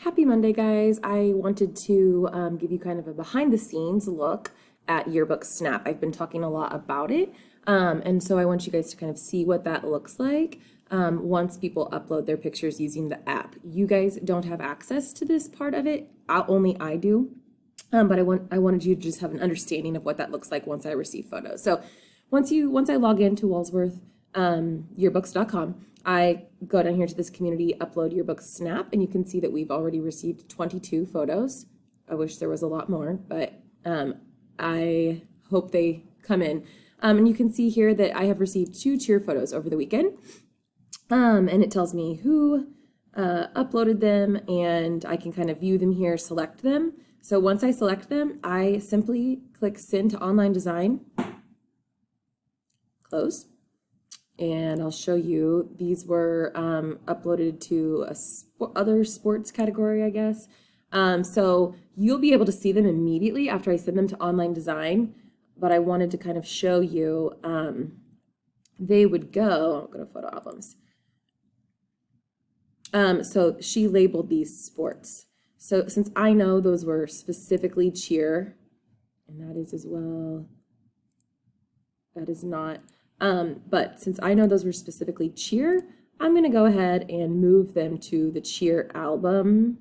Happy Monday, guys. I wanted to give you kind of a behind the scenes look at Yearbook Snap. I've been talking a lot about it, and so I want you guys to kind of see what that looks like once people upload their pictures using the app. You guys don't have access to this part of it, only I do, but I wanted you to just have an understanding of what that looks like once I receive photos. So once I log into Walsworth yearbooks.com, I go down here to this community, upload yearbook snap, and you can see that we've already received 22 photos. I wish there was a lot more, but I hope they come in. And you can see here that I have received 2 cheer photos over the weekend. And it tells me who uploaded them, and I can kind of view them here, select them. So once I select them, I simply click Send to Online Design, close. And I'll show you, these were uploaded to other sports category, I guess. So you'll be able to see them immediately after I send them to online design, but I wanted to kind of show you, they would go to photo albums. So she labeled these sports. So since I know those were specifically cheer, and that is as well, that is not, but since I know those were specifically cheer, I'm going to go ahead and move them to the cheer album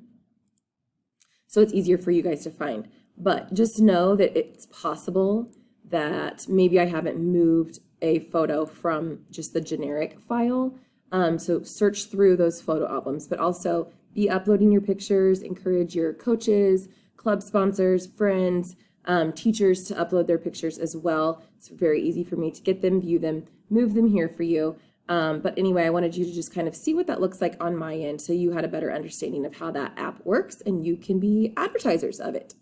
so it's easier for you guys to find. But just know that it's possible that maybe I haven't moved a photo from just the generic file. So search through those photo albums, but also be uploading your pictures, encourage your coaches, club sponsors, friends, teachers to upload their pictures as well. It's very easy for me to get them, view them, move them here for you. But anyway, I wanted you to just kind of see what that looks like on my end so you had a better understanding of how that app works and you can be advertisers of it.